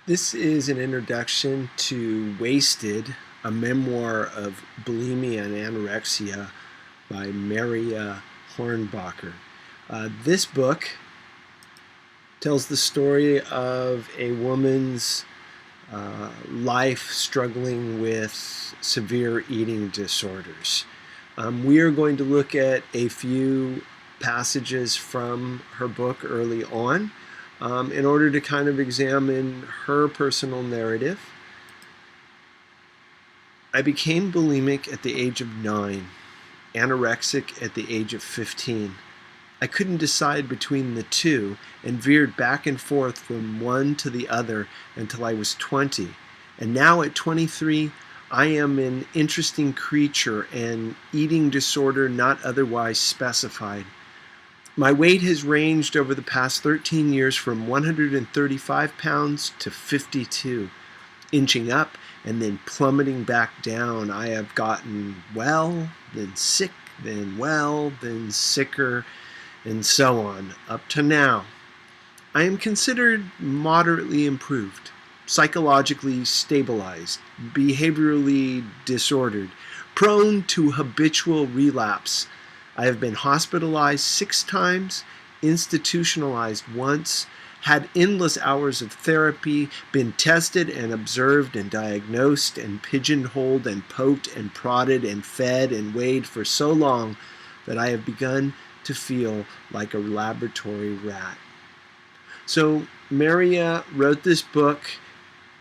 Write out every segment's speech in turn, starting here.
This is an introduction to Wasted, a memoir of bulimia and anorexia by Maria Hornbacher. This book tells the story of a woman's life struggling with severe eating disorders. We are going to look at a few passages from her book early on in order to kind of examine her personal narrative. I became bulimic at the age of 9, anorexic at the age of 15. I couldn't decide between the two and veered back and forth from one to the other until I was 20. And now at 23, I am an interesting creature, an eating disorder not otherwise specified. My weight has ranged over the past 13 years from 135 pounds to 52, inching up and then plummeting back down. I have gotten well, then sick, then well, then sicker, and so on, up to now. I am considered moderately improved, psychologically stabilized, behaviorally disordered, prone to habitual relapse. I have been hospitalized 6 times, institutionalized once, had endless hours of therapy, been tested and observed and diagnosed and pigeonholed and poked and prodded and fed and weighed for so long that I have begun to feel like a laboratory rat. So Maria wrote this book,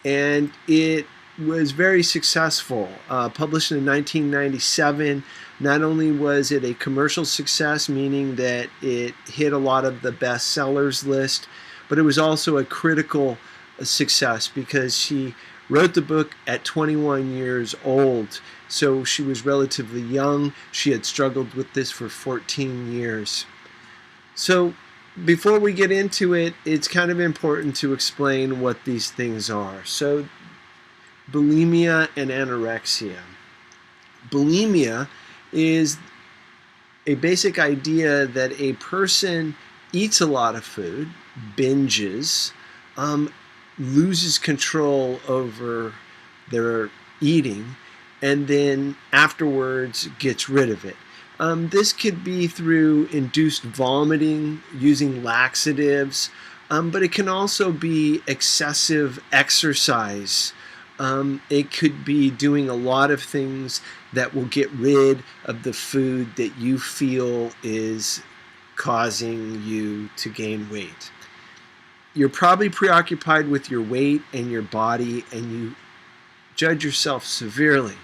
and it was very successful. Published in 1997. Not only was it a commercial success, meaning that it hit a lot of the bestsellers list, but it was also a critical success because she wrote the book at 21 years old. So she was relatively young. She had struggled with this for 14 years. So before we get into it, it's kind of important to explain what these things are. So bulimia and anorexia. Bulimia is a basic idea that a person eats a lot of food, binges, loses control over their eating, and then afterwards gets rid of it. This could be through induced vomiting, using laxatives, but it can also be excessive exercise. It could be doing a lot of things that will get rid of the food that you feel is causing you to gain weight. You're probably preoccupied with your weight and your body, and you judge yourself severely.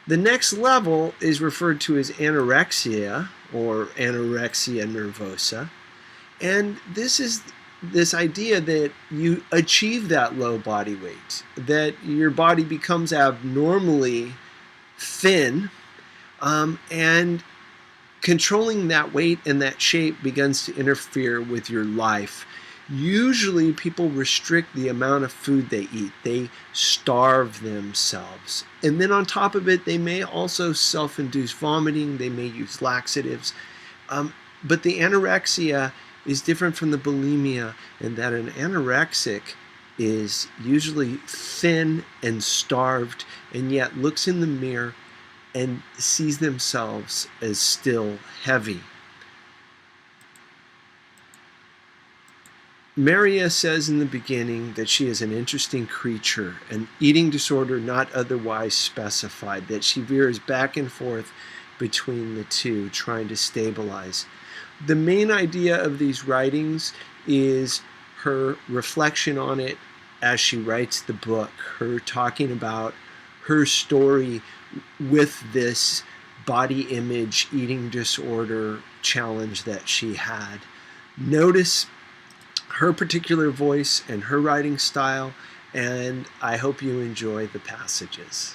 The next level is referred to as anorexia or anorexia nervosa, and this is this idea that you achieve that low body weight, that your body becomes abnormally thin, and controlling that weight and that shape begins to interfere with your life. Usually people restrict the amount of food they eat. They starve themselves. And then on top of it, they may also self-induce vomiting. They may use laxatives. But the anorexia is different from the bulimia in that an anorexic is usually thin and starved, and yet looks in the mirror and sees themselves as still heavy. Maria says in the beginning that she is an interesting creature, an eating disorder not otherwise specified, that she veers back and forth between the two, trying to stabilize. The main idea of these writings is her reflection on it as she writes the book, her talking about her story with this body image eating disorder challenge that she had. Notice her particular voice and her writing style, and I hope you enjoy the passages.